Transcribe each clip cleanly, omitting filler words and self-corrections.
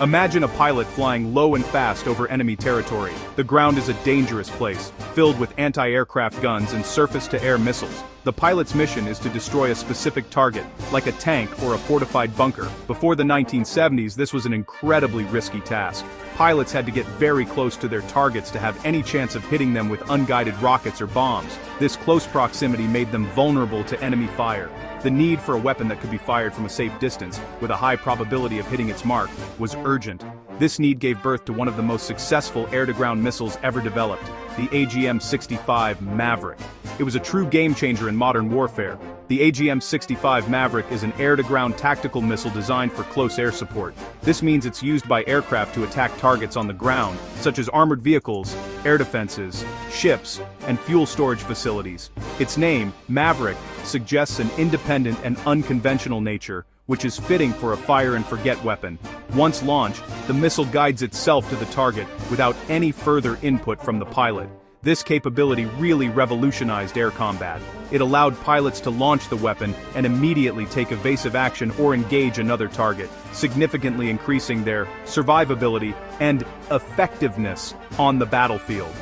Imagine a pilot flying low and fast over enemy territory. The ground is a dangerous place, filled with anti-aircraft guns and surface-to-air missiles. The pilot's mission is to destroy a specific target, like a tank or a fortified bunker. Before the 1970s, this was an incredibly risky task. Pilots had to get very close to their targets to have any chance of hitting them with unguided rockets or bombs. This close proximity made them vulnerable to enemy fire. The need for a weapon that could be fired from a safe distance, with a high probability of hitting its mark, was urgent. This need gave birth to one of the most successful air-to-ground missiles ever developed, the AGM-65 Maverick. It was a true game-changer in modern warfare. The AGM-65 Maverick is an air-to-ground tactical missile designed for close air support. This means it's used by aircraft to attack targets on the ground, such as armored vehicles, air defenses, ships, and fuel storage facilities. Its name, Maverick, suggests an independent and unconventional nature, which is fitting for a fire-and-forget weapon. Once launched, the missile guides itself to the target without any further input from the pilot. This capability really revolutionized air combat. It allowed pilots to launch the weapon and immediately take evasive action or engage another target, significantly increasing their survivability and effectiveness on the battlefield.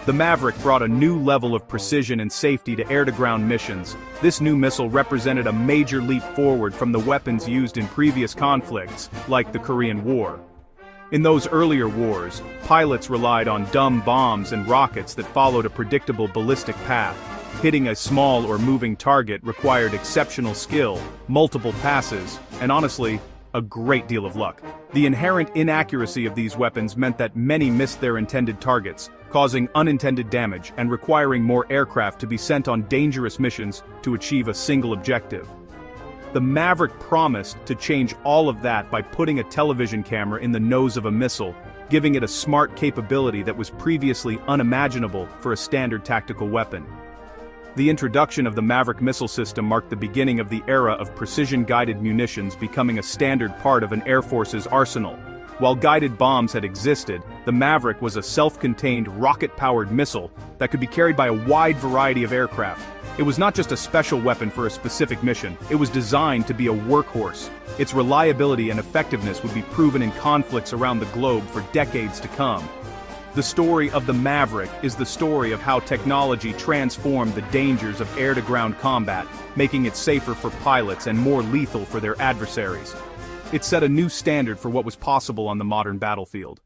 The Maverick brought a new level of precision and safety to air-to-ground missions. This new missile represented a major leap forward from the weapons used in previous conflicts, like the Korean War. In those earlier wars, pilots relied on dumb bombs and rockets that followed a predictable ballistic path. Hitting a small or moving target required exceptional skill, multiple passes, and honestly, a great deal of luck. The inherent inaccuracy of these weapons meant that many missed their intended targets, causing unintended damage and requiring more aircraft to be sent on dangerous missions to achieve a single objective. The Maverick promised to change all of that by putting a television camera in the nose of a missile, giving it a smart capability that was previously unimaginable for a standard tactical weapon. The introduction of the Maverick missile system marked the beginning of the era of precision-guided munitions becoming a standard part of an Air Force's arsenal. While guided bombs had existed, the Maverick was a self-contained rocket-powered missile that could be carried by a wide variety of aircraft. It was not just a special weapon for a specific mission, it was designed to be a workhorse. Its reliability and effectiveness would be proven in conflicts around the globe for decades to come. The story of the Maverick is the story of how technology transformed the dangers of air-to-ground combat, making it safer for pilots and more lethal for their adversaries. It set a new standard for what was possible on the modern battlefield.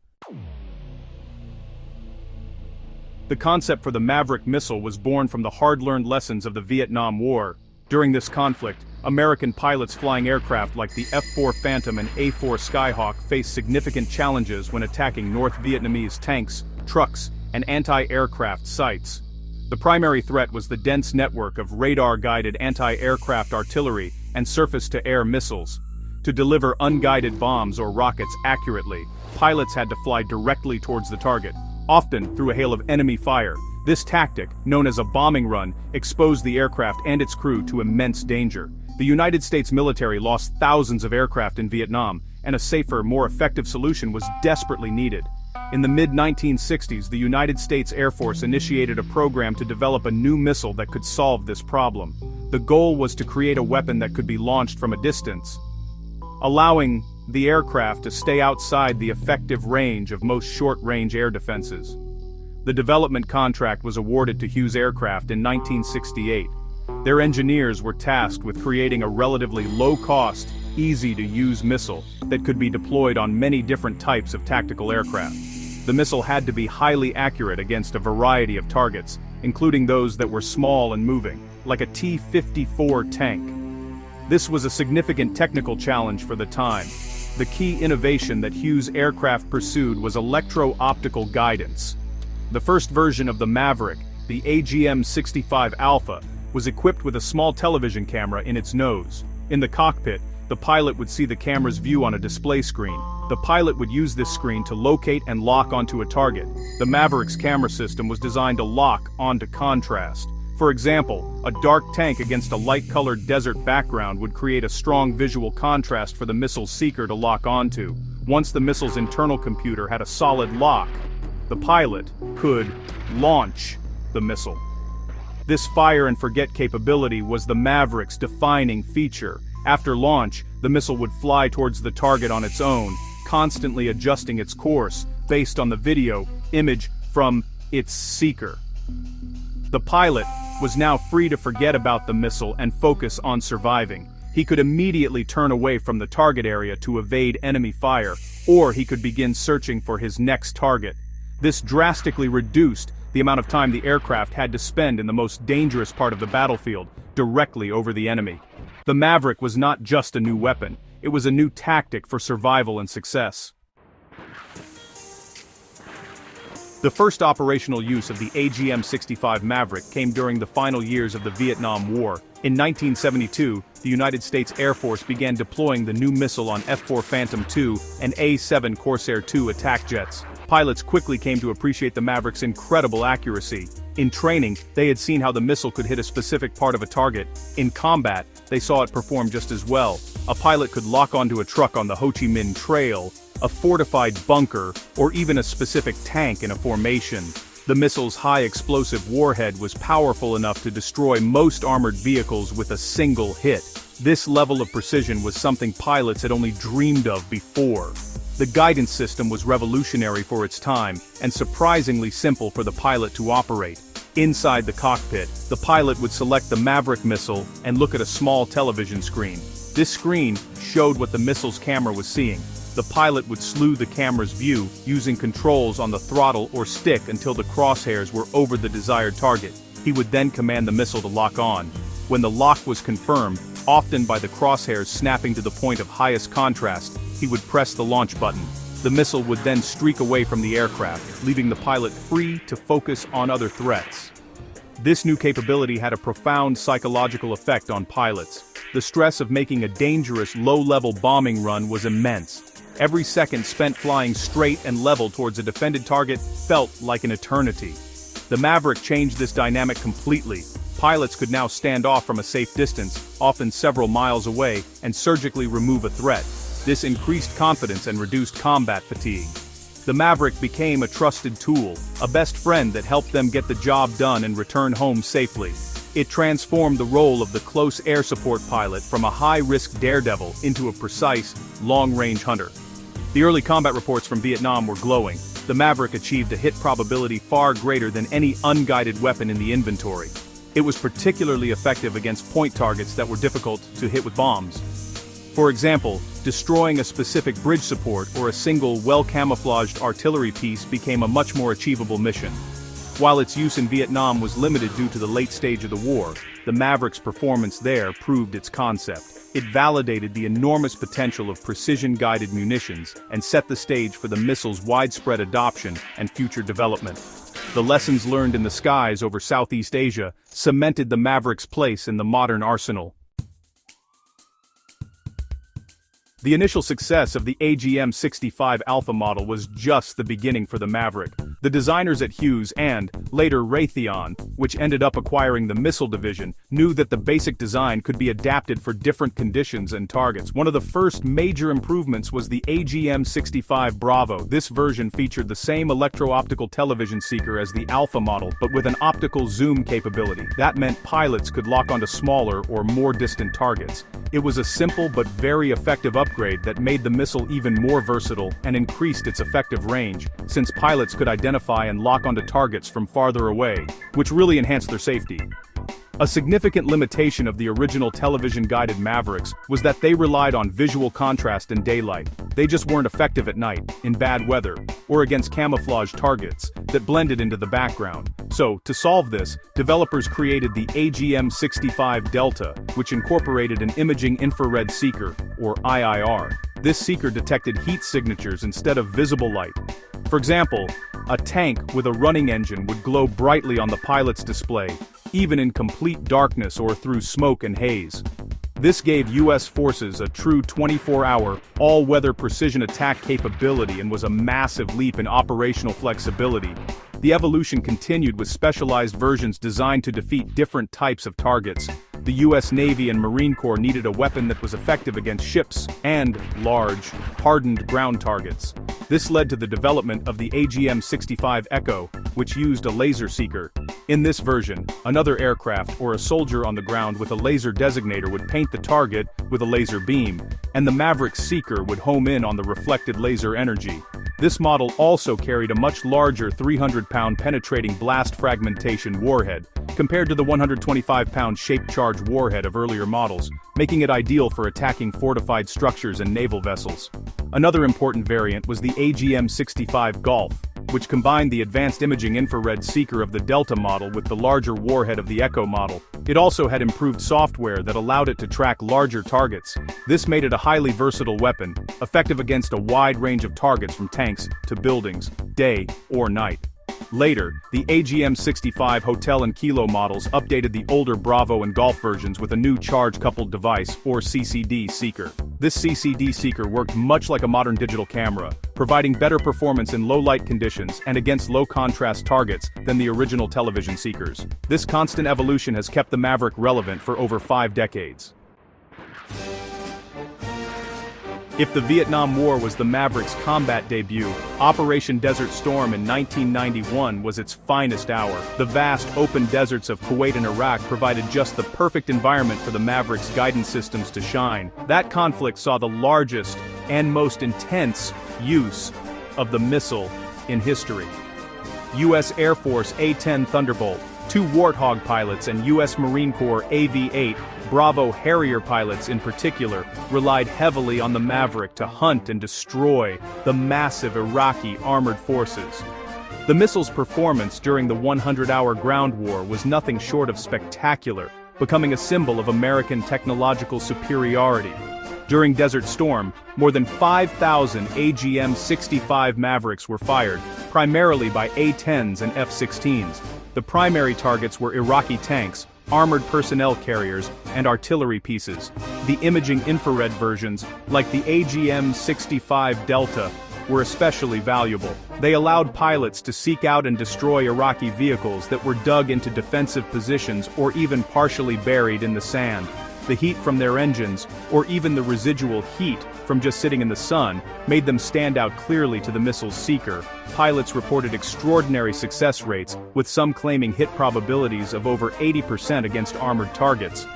The concept for the Maverick missile was born from the hard-learned lessons of the Vietnam War. During this conflict, American pilots flying aircraft like the F-4 Phantom and A-4 Skyhawk faced significant challenges when attacking North Vietnamese tanks, trucks, and anti-aircraft sites. The primary threat was the dense network of radar-guided anti-aircraft artillery and surface-to-air missiles. To deliver unguided bombs or rockets accurately, pilots had to fly directly towards the target, often through a hail of enemy fire. This tactic, known as a bombing run, exposed the aircraft and its crew to immense danger. The United States military lost thousands of aircraft in Vietnam, and a safer, more effective solution was desperately needed. In the mid-1960s, the United States Air Force initiated a program to develop a new missile that could solve this problem. The goal was to create a weapon that could be launched from a distance, allowing the aircraft to stay outside the effective range of most short-range air defenses. The development contract was awarded to Hughes Aircraft in 1968. Their engineers were tasked with creating a relatively low-cost, easy-to-use missile that could be deployed on many different types of tactical aircraft. The missile had to be highly accurate against a variety of targets, including those that were small and moving, like a T-54 tank. This was a significant technical challenge for the time. The key innovation that Hughes Aircraft pursued was electro-optical guidance. The first version of the Maverick, the AGM-65 Alpha, was equipped with a small television camera in its nose. In the cockpit, the pilot would see the camera's view on a display screen. The pilot would use this screen to locate and lock onto a target. The Maverick's camera system was designed to lock onto contrast. For example, a dark tank against a light-colored desert background would create a strong visual contrast for the missile's seeker to lock onto. Once the missile's internal computer had a solid lock, the pilot could launch the missile. This fire-and-forget capability was the Maverick's defining feature. After launch, the missile would fly towards the target on its own, constantly adjusting its course based on the video image from its seeker. The pilot was now free to forget about the missile and focus on surviving. He could immediately turn away from the target area to evade enemy fire, or he could begin searching for his next target. This drastically reduced the amount of time the aircraft had to spend in the most dangerous part of the battlefield, directly over the enemy. The Maverick was not just a new weapon, it was a new tactic for survival and success. The first operational use of the AGM-65 Maverick came during the final years of the Vietnam War. In 1972, the United States Air Force began deploying the new missile on F-4 Phantom II and A-7 Corsair II attack jets. Pilots quickly came to appreciate the Maverick's incredible accuracy. In training, they had seen how the missile could hit a specific part of a target. In combat, they saw it perform just as well. A pilot could lock onto a truck on the Ho Chi Minh Trail, a fortified bunker, or even a specific tank in a formation. The missile's high explosive warhead was powerful enough to destroy most armored vehicles with a single hit. This level of precision was something pilots had only dreamed of before. The guidance system was revolutionary for its time, and surprisingly simple for the pilot to operate. Inside the cockpit, the pilot would select the Maverick missile and look at a small television screen. This screen showed what the missile's camera was seeing. The pilot would slew the camera's view using controls on the throttle or stick until the crosshairs were over the desired target. He would then command the missile to lock on. When the lock was confirmed, often by the crosshairs snapping to the point of highest contrast, he would press the launch button. The missile would then streak away from the aircraft, leaving the pilot free to focus on other threats. This new capability had a profound psychological effect on pilots. The stress of making a dangerous, low-level bombing run was immense. Every second spent flying straight and level towards a defended target felt like an eternity. The Maverick changed this dynamic completely. Pilots could now stand off from a safe distance, often several miles away, and surgically remove a threat. This increased confidence and reduced combat fatigue. The Maverick became a trusted tool, a best friend that helped them get the job done and return home safely. It transformed the role of the close air support pilot from a high-risk daredevil into a precise, long-range hunter. The early combat reports from Vietnam were glowing. The Maverick achieved a hit probability far greater than any unguided weapon in the inventory. It was particularly effective against point targets that were difficult to hit with bombs. For example, destroying a specific bridge support or a single well-camouflaged artillery piece became a much more achievable mission. While its use in Vietnam was limited due to the late stage of the war, the Maverick's performance there proved its concept. It validated the enormous potential of precision-guided munitions and set the stage for the missile's widespread adoption and future development. The lessons learned in the skies over Southeast Asia cemented the Maverick's place in the modern arsenal. The initial success of the AGM-65 Alpha model was just the beginning for the Maverick. The designers at Hughes and, later Raytheon, which ended up acquiring the missile division, knew that the basic design could be adapted for different conditions and targets. One of the first major improvements was the AGM-65 Bravo. This version featured the same electro-optical television seeker as the Alpha model, but with an optical zoom capability. That meant pilots could lock onto smaller or more distant targets. It was a simple but very effective upgrade that made the missile even more versatile and increased its effective range, since pilots could identify and lock onto targets from farther away, which really enhanced their safety. A significant limitation of the original television-guided Mavericks was that they relied on visual contrast in daylight. They just weren't effective at night, in bad weather, or against camouflage targets that blended into the background. So, to solve this, developers created the AGM-65 Delta, which incorporated an imaging infrared seeker, or IIR. This seeker detected heat signatures instead of visible light. For example, a tank with a running engine would glow brightly on the pilot's display, even in complete darkness or through smoke and haze. This gave U.S. forces a true 24-hour, all-weather precision attack capability and was a massive leap in operational flexibility. The evolution continued with specialized versions designed to defeat different types of targets. The U.S. Navy and Marine Corps needed a weapon that was effective against ships and large, hardened ground targets. This led to the development of the AGM-65 Echo, which used a laser seeker. In this version, another aircraft or a soldier on the ground with a laser designator would paint the target with a laser beam, and the Maverick seeker would home in on the reflected laser energy. This model also carried a much larger 300-pound penetrating blast fragmentation warhead, compared to the 125-pound shaped charge warhead of earlier models, making it ideal for attacking fortified structures and naval vessels. Another important variant was the AGM-65 Golf, which combined the advanced imaging infrared seeker of the Delta model with the larger warhead of the Echo model. It also had improved software that allowed it to track larger targets. This made it a highly versatile weapon, effective against a wide range of targets from tanks to buildings, day or night. Later, the AGM-65 Hotel and Kilo models updated the older Bravo and Golf versions with a new charge-coupled device, or CCD seeker. This CCD seeker worked much like a modern digital camera, providing better performance in low-light conditions and against low-contrast targets than the original television seekers. This constant evolution has kept the Maverick relevant for over 5 decades. If the Vietnam War was the Maverick's combat debut, Operation Desert Storm in 1991 was its finest hour. The vast, open deserts of Kuwait and Iraq provided just the perfect environment for the Maverick's guidance systems to shine. That conflict saw the largest and most intense use of the missile in history. U.S. Air Force A-10 Thunderbolt, 2 Warthog pilots and U.S. Marine Corps AV-8 Bravo Harrier pilots in particular relied heavily on the Maverick to hunt and destroy the massive Iraqi armored forces. The missile's performance during the 100-hour ground war was nothing short of spectacular, becoming a symbol of American technological superiority. During Desert Storm, more than 5,000 AGM-65 Mavericks were fired, primarily by A-10s and F-16s. The primary targets were Iraqi tanks, armored personnel carriers, and artillery pieces. The imaging infrared versions, like the AGM-65 Delta, were especially valuable. They allowed pilots to seek out and destroy Iraqi vehicles that were dug into defensive positions or even partially buried in the sand. The heat from their engines, or even the residual heat from just sitting in the sun, made them stand out clearly to the missile's seeker. Pilots reported extraordinary success rates, with some claiming hit probabilities of over 80% against armored targets.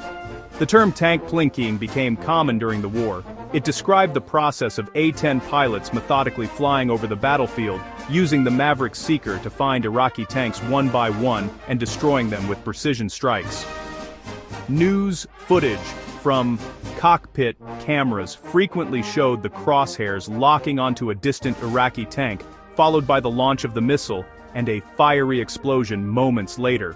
The term tank plinking became common during the war. It described the process of A-10 pilots methodically flying over the battlefield, using the Maverick seeker to find Iraqi tanks one by one and destroying them with precision strikes. News footage from cockpit cameras frequently showed the crosshairs locking onto a distant Iraqi tank, followed by the launch of the missile and a fiery explosion moments later.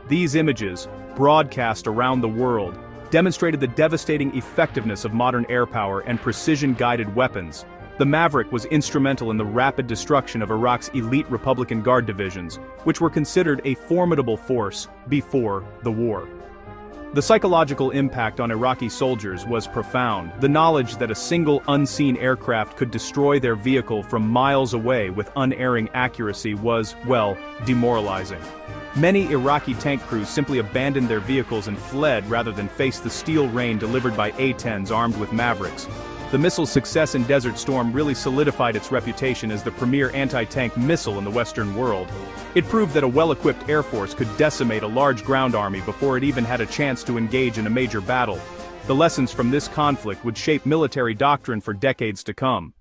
These images, broadcast around the world, demonstrated the devastating effectiveness of modern air power and precision-guided weapons. The Maverick was instrumental in the rapid destruction of Iraq's elite Republican Guard divisions, which were considered a formidable force before the war. The psychological impact on Iraqi soldiers was profound. The knowledge that a single unseen aircraft could destroy their vehicle from miles away with unerring accuracy was, well, demoralizing. Many Iraqi tank crews simply abandoned their vehicles and fled rather than face the steel rain delivered by A-10s armed with Mavericks. The missile's success in Desert Storm really solidified its reputation as the premier anti-tank missile in the Western world. It proved that a well-equipped air force could decimate a large ground army before it even had a chance to engage in a major battle. The lessons from this conflict would shape military doctrine for decades to come.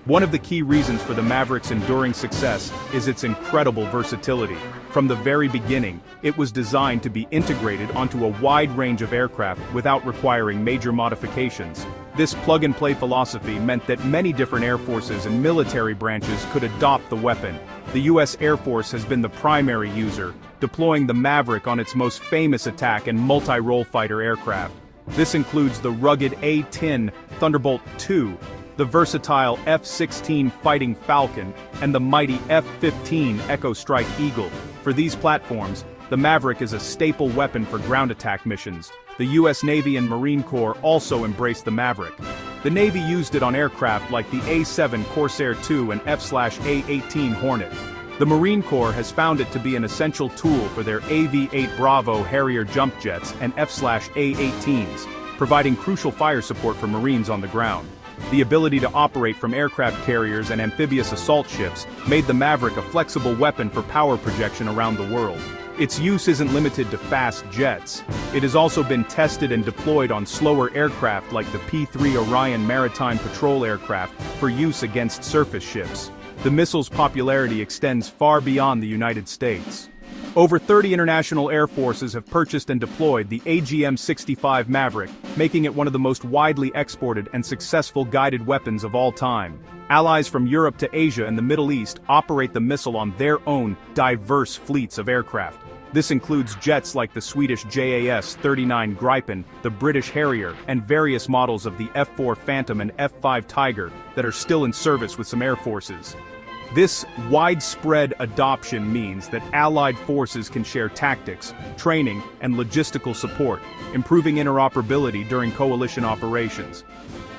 One of the key reasons for the Maverick's enduring success is its incredible versatility. From the very beginning, it was designed to be integrated onto a wide range of aircraft without requiring major modifications. This plug-and-play philosophy meant that many different air forces and military branches could adopt the weapon. The U.S. Air Force has been the primary user, deploying the Maverick on its most famous attack and multi-role fighter aircraft. This includes the rugged A-10 Thunderbolt II, the versatile F-16 Fighting Falcon, and the mighty F-15 Echo Strike Eagle. For these platforms, the Maverick is a staple weapon for ground attack missions. The U.S. Navy and Marine Corps also embraced the Maverick. The Navy used it on aircraft like the A-7 Corsair II and F/A-18 Hornet. The Marine Corps has found it to be an essential tool for their AV-8 Bravo Harrier jump jets and F/A-18s, providing crucial fire support for Marines on the ground. The ability to operate from aircraft carriers and amphibious assault ships made the Maverick a flexible weapon for power projection around the world. Its use isn't limited to fast jets. It has also been tested and deployed on slower aircraft like the P-3 Orion maritime patrol aircraft for use against surface ships. The missile's popularity extends far beyond the United States. Over 30 international air forces have purchased and deployed the AGM-65 Maverick, making it one of the most widely exported and successful guided weapons of all time. Allies from Europe to Asia and the Middle East operate the missile on their own diverse fleets of aircraft. This includes jets like the Swedish JAS-39 Gripen, the British Harrier, and various models of the F-4 Phantom and F-5 Tiger that are still in service with some air forces. This widespread adoption means that Allied forces can share tactics, training, and logistical support, improving interoperability during coalition operations.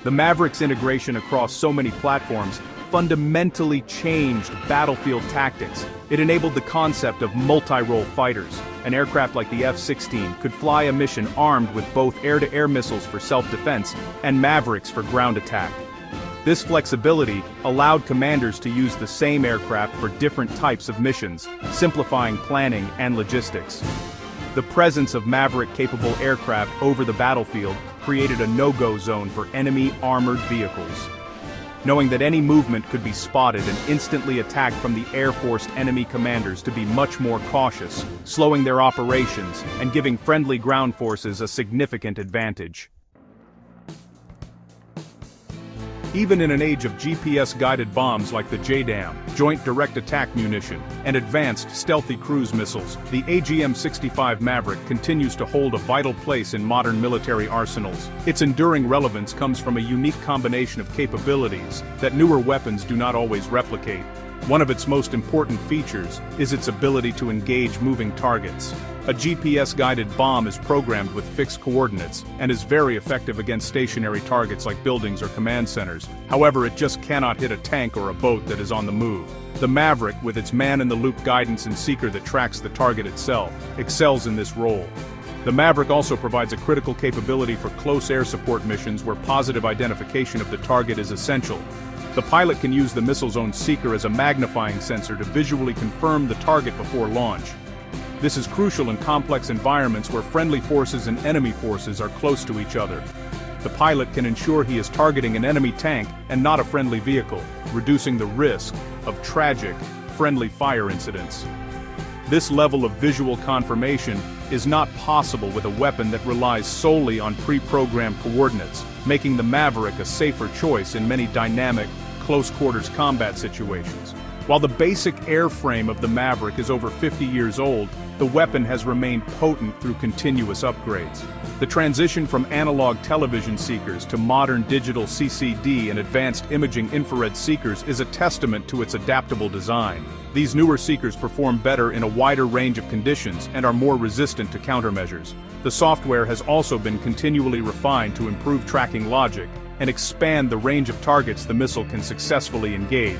The Maverick's integration across so many platforms fundamentally changed battlefield tactics. It enabled the concept of multi-role fighters. An aircraft like the F-16 could fly a mission armed with both air-to-air missiles for self-defense and Mavericks for ground attack. This flexibility allowed commanders to use the same aircraft for different types of missions, simplifying planning and logistics. The presence of Maverick-capable aircraft over the battlefield created a no-go zone for enemy armored vehicles. Knowing that any movement could be spotted and instantly attacked from the air forced enemy commanders to be much more cautious, slowing their operations and giving friendly ground forces a significant advantage. Even in an age of GPS-guided bombs like the JDAM, Joint Direct Attack Munition, and advanced stealthy cruise missiles, the AGM-65 Maverick continues to hold a vital place in modern military arsenals. Its enduring relevance comes from a unique combination of capabilities that newer weapons do not always replicate. One of its most important features is its ability to engage moving targets. A GPS-guided bomb is programmed with fixed coordinates and is very effective against stationary targets like buildings or command centers. However, it just cannot hit a tank or a boat that is on the move. The Maverick, with its man-in-the-loop guidance and seeker that tracks the target itself, excels in this role. The Maverick also provides a critical capability for close air support missions where positive identification of the target is essential. The pilot can use the missile's own seeker as a magnifying sensor to visually confirm the target before launch. This is crucial in complex environments where friendly forces and enemy forces are close to each other. The pilot can ensure he is targeting an enemy tank and not a friendly vehicle, reducing the risk of tragic, friendly fire incidents. This level of visual confirmation is not possible with a weapon that relies solely on pre-programmed coordinates, making the Maverick a safer choice in many dynamic, close-quarters combat situations. While the basic airframe of the Maverick is over 50 years old, the weapon has remained potent through continuous upgrades. The transition from analog television seekers to modern digital CCD and advanced imaging infrared seekers is a testament to its adaptable design. These newer seekers perform better in a wider range of conditions and are more resistant to countermeasures. The software has also been continually refined to improve tracking logic and expand the range of targets the missile can successfully engage.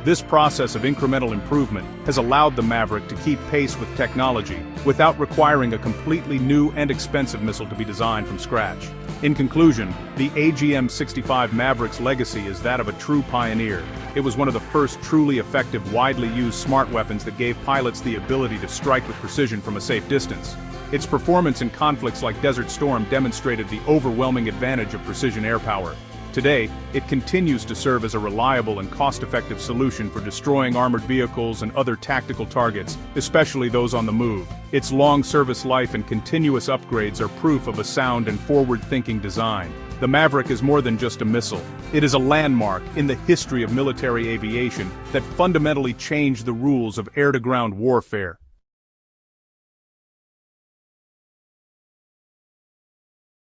This process of incremental improvement has allowed the Maverick to keep pace with technology without requiring a completely new and expensive missile to be designed from scratch. In conclusion, the AGM-65 Maverick's legacy is that of a true pioneer. It was one of the first truly effective, widely used smart weapons that gave pilots the ability to strike with precision from a safe distance. Its performance in conflicts like Desert Storm demonstrated the overwhelming advantage of precision air power. Today, it continues to serve as a reliable and cost-effective solution for destroying armored vehicles and other tactical targets, especially those on the move. Its long service life and continuous upgrades are proof of a sound and forward-thinking design. The Maverick is more than just a missile. It is a landmark in the history of military aviation that fundamentally changed the rules of air-to-ground warfare.